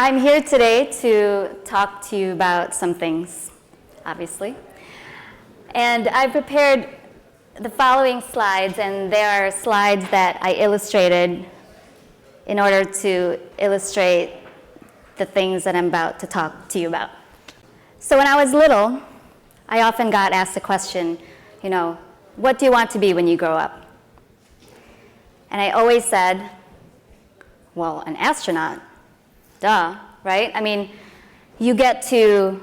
I'm here today to talk to you about some things, obviously. And I prepared the following slides, and they are slides that I illustrated in order to illustrate the things that I'm about to talk to you about. So when I was little, I often got asked the question, what do you want to be when you grow up? And I always said, well, an astronaut. Duh, right? I mean, you get to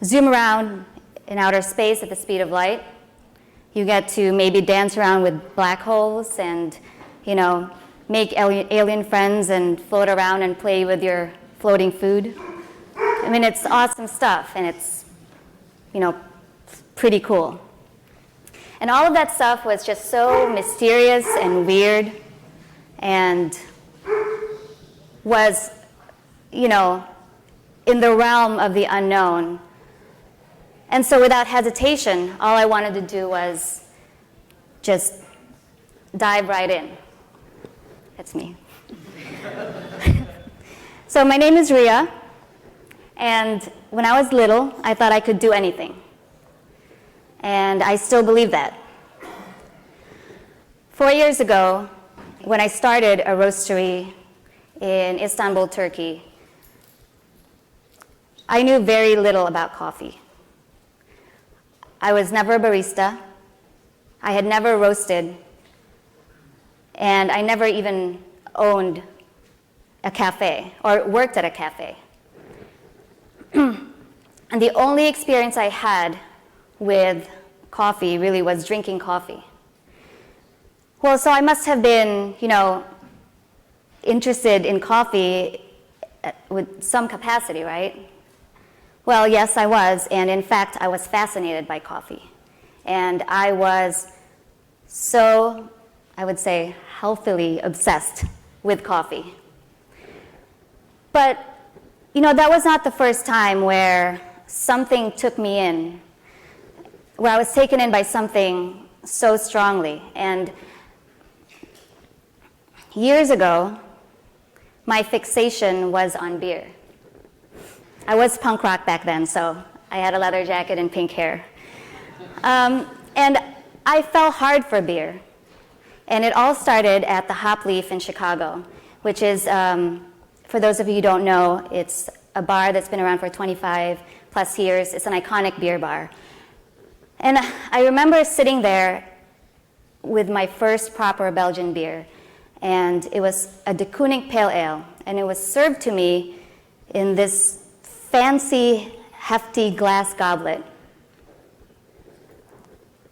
zoom around in outer space at the speed of light. You get to maybe dance around with black holes and, make alien friends and float around and play with your floating food. I mean, it's awesome stuff, and it's, pretty cool. And all of that stuff was just so mysterious and weird and was, in the realm of the unknown. And so without hesitation, all I wanted to do was just dive right in. That's me. So my name is Ria, and when I was little, I thought I could do anything. And I still believe that. 4 years ago, when I started a roastery in Istanbul, Turkey, I knew very little about coffee. I was never a barista. I had never roasted. And I never even owned a cafe or worked at a cafe. And the only experience I had with coffee really was drinking coffee. Well, so I must have been, interested in coffee with some capacity, right? Well, yes, I was, and in fact, I was fascinated by coffee. And I was so, I would say, healthily obsessed with coffee. But, that was not the first time where something took me in, where I was taken in by something so strongly. And years ago, my fixation was on beer. I was punk rock back then, so I had a leather jacket and pink hair. And I fell hard for beer. And it all started at the Hop Leaf in Chicago, which is, for those of you who don't know, it's a bar that's been around for 25 plus years. It's an iconic beer bar. And I remember sitting there with my first proper Belgian beer, and it was a de Kooning Pale Ale, and it was served to me in this fancy, hefty glass goblet.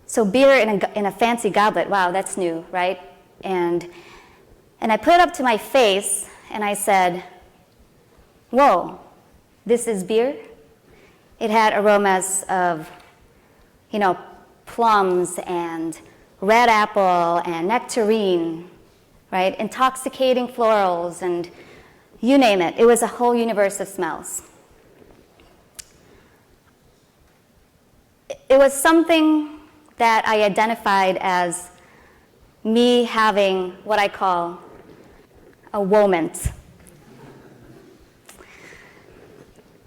So beer in a fancy goblet, wow, that's new, right? And I put it up to my face, and I said, whoa, this is beer? It had aromas of, plums and red apple and nectarine, right? Intoxicating florals and you name it. It was a whole universe of smells. It was something that I identified as me having what I call a moment.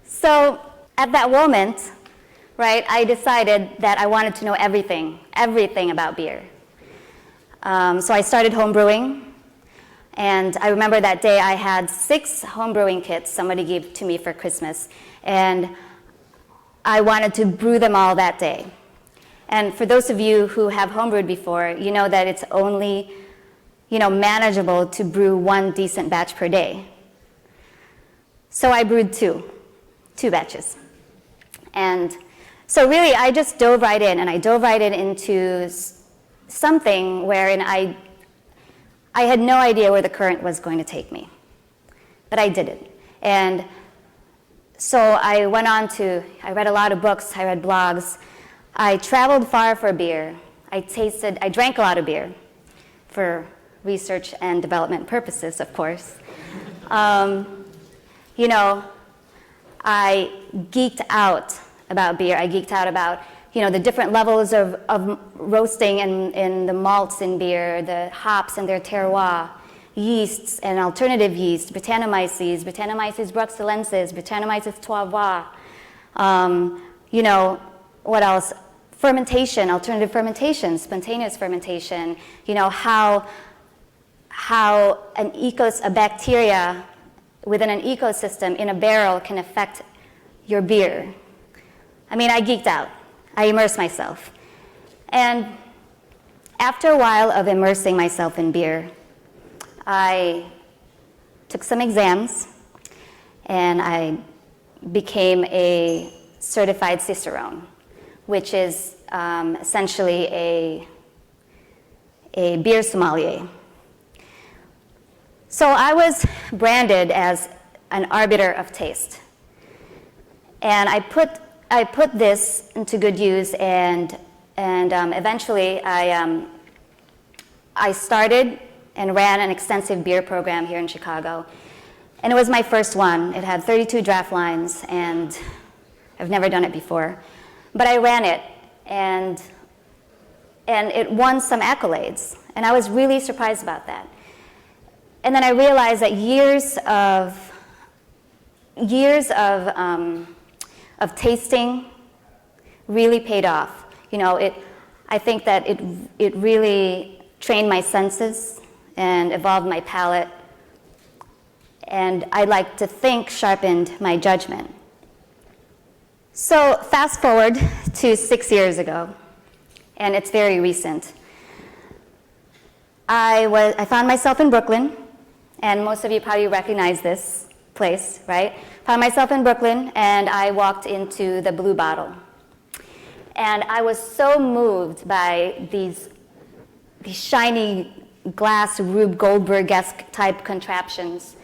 So at that moment, right, I decided that I wanted to know everything about beer. So I started home brewing, and I remember that day I had 6 home brewing kits somebody gave to me for Christmas, and I wanted to brew them all that day. And for those of you who have homebrewed before, you know that it's only, manageable to brew 1 decent batch per day. So I brewed 2 batches. And so really, I just dove right in, and I dove right into something wherein I had no idea where the current was going to take me. But I did it. And so I went on I read a lot of books, I read blogs, I traveled far for beer, I drank a lot of beer for research and development purposes, of course. I geeked out about beer. I geeked out about, the different levels of roasting and the malts in beer, the hops and their terroir, yeasts and alternative yeast, Brettanomyces, Brettanomyces bruxellensis, Brettanomyces trois what else? Fermentation, alternative fermentation, spontaneous fermentation, how a bacteria within an ecosystem in a barrel can affect your beer. I mean, I geeked out. I immersed myself. And after a while of immersing myself in beer, I took some exams and I became a Certified Cicerone, which is essentially a beer sommelier. So I was branded as an arbiter of taste. And I put this into good use, and eventually I started and ran an extensive beer program here in Chicago. And it was my first one. It had 32 draft lines, and I've never done it before. But I ran it, and it won some accolades. And I was really surprised about that. And then I realized that years of tasting really paid off. I think that it really trained my senses and evolved my palate, and I like to think sharpened my judgment. So fast forward to 6 years ago, and it's very recent. I found myself in Brooklyn, and most of you probably recognize this place, right? Found myself in Brooklyn, and I walked into the Blue Bottle. And I was so moved by these shiny glass Rube Goldberg-esque type contraptions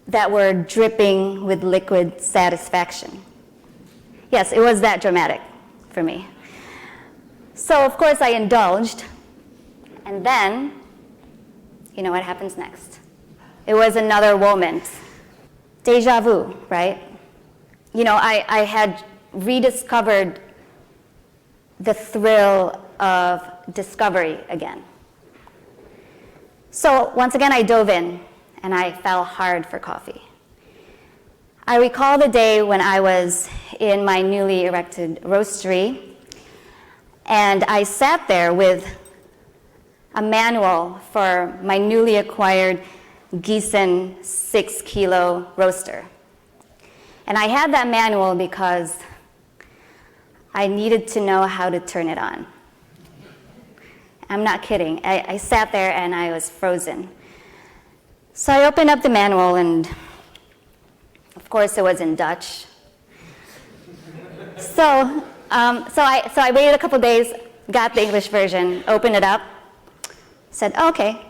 that were dripping with liquid satisfaction. Yes, it was that dramatic for me. So of course I indulged, and then, you know what happens next? It was another moment. Deja vu, right? I had rediscovered the thrill of discovery again. So once again, I dove in, and I fell hard for coffee. I recall the day when I was in my newly erected roastery, and I sat there with a manual for my newly acquired Gießen 6-kilo roaster. And I had that manual because I needed to know how to turn it on. I'm not kidding. I sat there and I was frozen. So I opened up the manual, and of course it was in Dutch. So I waited a couple days, got the English version, opened it up, said, okay,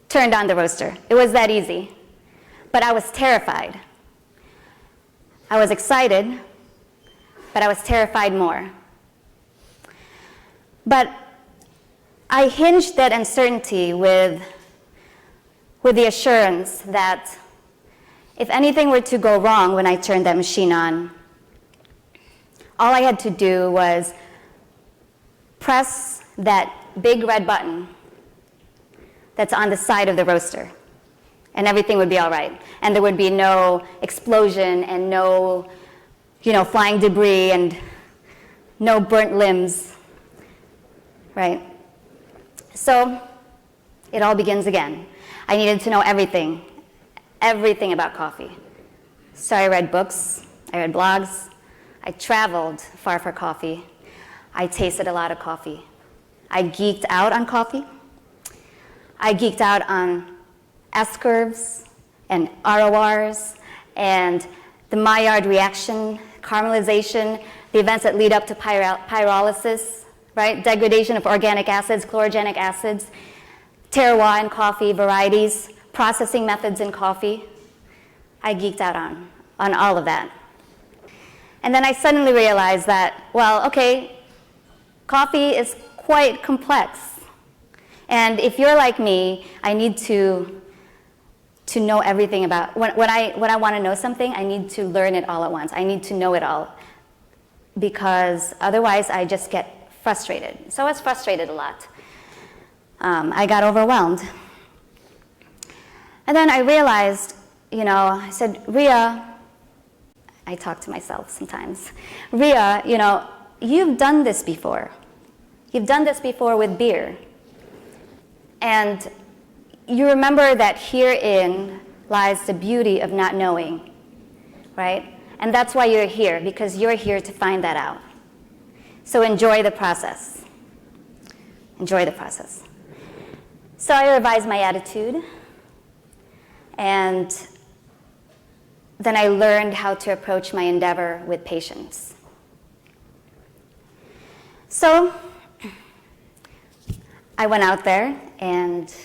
turned on the roaster. It was that easy. But I was terrified. I was excited, but I was terrified more. But I hinged that uncertainty with the assurance that if anything were to go wrong when I turned that machine on, all I had to do was press that big red button that's on the side of the roaster, and everything would be all right. And there would be no explosion and no, flying debris and no burnt limbs, right? So it all begins again. I needed to know everything about coffee. So I read books, I read blogs, I traveled far for coffee. I tasted a lot of coffee. I geeked out on coffee. I geeked out on S-curves and RORs and the Maillard reaction, caramelization, the events that lead up to pyrolysis, right? Degradation of organic acids, chlorogenic acids, terroir in coffee, varieties, processing methods in coffee. I geeked out on all of that. And then I suddenly realized that, coffee is quite complex. And if you're like me, I need to know everything about, when I want to know something, I need to learn it all at once. I need to know it all, because otherwise I just get frustrated. So I was frustrated a lot. I got overwhelmed. And then I realized, I said, Ria, I talk to myself sometimes, Ria, you've done this before. You've done this before with beer. And you remember that herein lies the beauty of not knowing, right? And that's why you're here, because you're here to find that out. So enjoy the process. Enjoy the process. So I revised my attitude, and then I learned how to approach my endeavor with patience. So I went out there and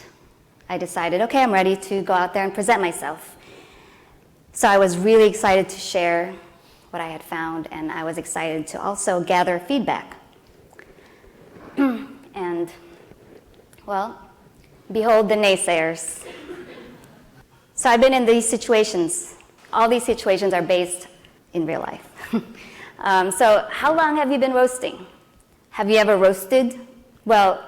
I decided, okay, I'm ready to go out there and present myself. So I was really excited to share what I had found, and I was excited to also gather feedback. And, well, behold the naysayers. So I've been in these situations. All these situations are based in real life. So how long have you been roasting? Have you ever roasted? Well,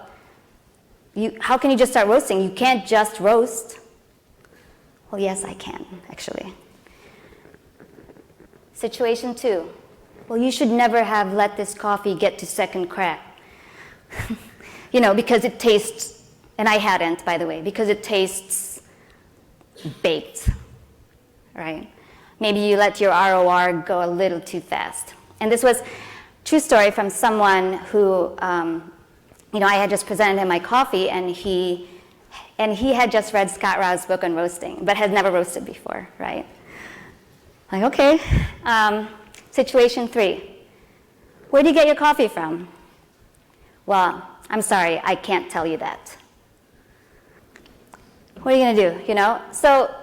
how can you just start roasting? You can't just roast. Well, yes, I can, actually. Situation 2. Well, you should never have let this coffee get to second crack. Because it tastes, and I hadn't, by the way, because it tastes baked, right? Maybe you let your ROR go a little too fast. And this was true story from someone who, I had just presented him my coffee, and he had just read Scott Rao's book on roasting, but had never roasted before, right? Like, okay. Situation 3. Where do you get your coffee from? Well, I'm sorry, I can't tell you that. What are you going to do, So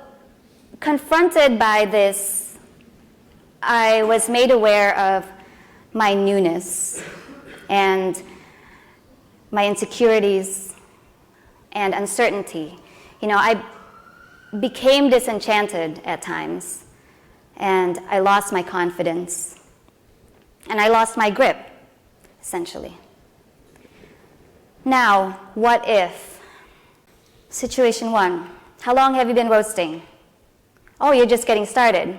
confronted by this, I was made aware of my newness and my insecurities and uncertainty. I became disenchanted at times, and I lost my confidence, and I lost my grip, essentially. Now, what if? Situation 1. How long have you been roasting? Oh, you're just getting started.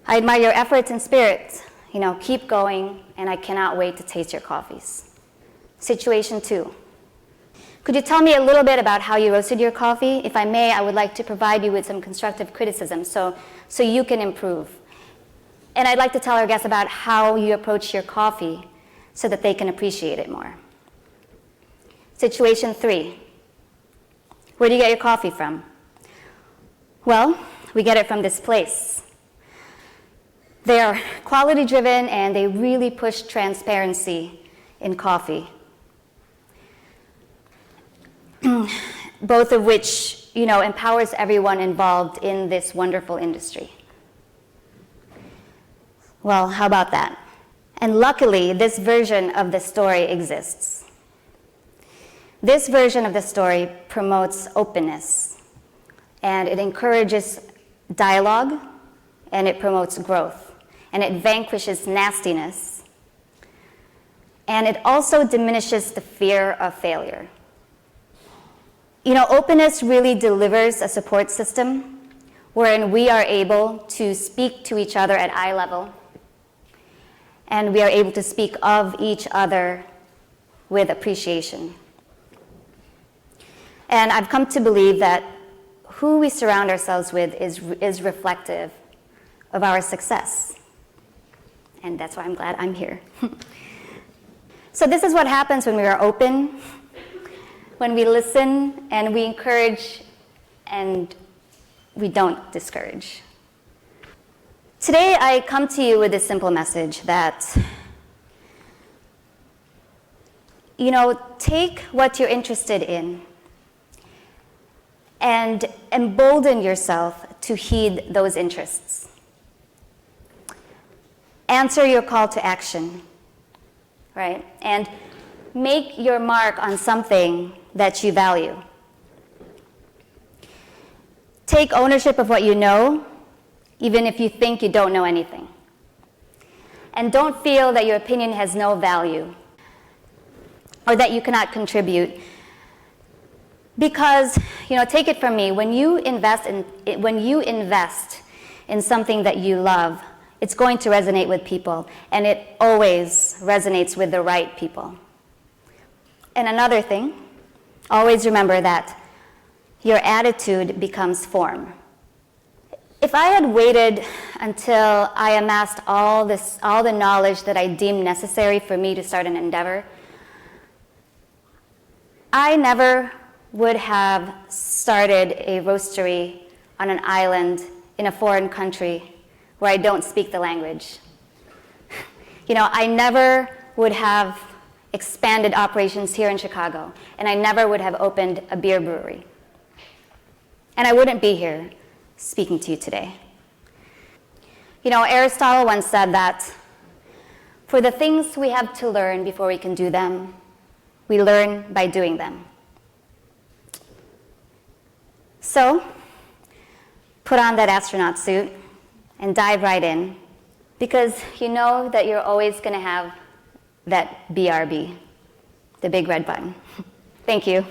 I admire your efforts and spirit. Keep going, and I cannot wait to taste your coffees. Situation 2. Could you tell me a little bit about how you roasted your coffee? If I may, I would like to provide you with some constructive criticism so you can improve. And I'd like to tell our guests about how you approach your coffee so that they can appreciate it more. Situation 3. Where do you get your coffee from? Well, we get it from this place. They are quality driven, and they really push transparency in coffee. Both of which, empowers everyone involved in this wonderful industry. Well, how about that? And luckily, this version of the story exists. This version of the story promotes openness, and it encourages dialogue, and it promotes growth, and it vanquishes nastiness, and it also diminishes the fear of failure. Openness really delivers a support system wherein we are able to speak to each other at eye level, and we are able to speak of each other with appreciation. And I've come to believe that who we surround ourselves with is reflective of our success. And that's why I'm glad I'm here. So this is what happens when we are open, when we listen, and we encourage, and we don't discourage. Today, I come to you with this simple message that, take what you're interested in and embolden yourself to heed those interests. Answer your call to action, right? And make your mark on something that you value. Take ownership of what you know, even if you think you don't know anything. And don't feel that your opinion has no value or that you cannot contribute. Because, take it from me, when you invest in something that you love, it's going to resonate with people, and it always resonates with the right people. And another thing, always remember that your attitude becomes form. If I had waited until I amassed all the knowledge that I deemed necessary for me to start an endeavor, I never would have started a roastery on an island in a foreign country where I don't speak the language. I never would have expanded operations here in Chicago, and I never would have opened a beer brewery. And I wouldn't be here speaking to you today. Aristotle once said that for the things we have to learn before we can do them, we learn by doing them. So, put on that astronaut suit and dive right in, because you know that you're always going to have that BRB, the big red button. Thank you.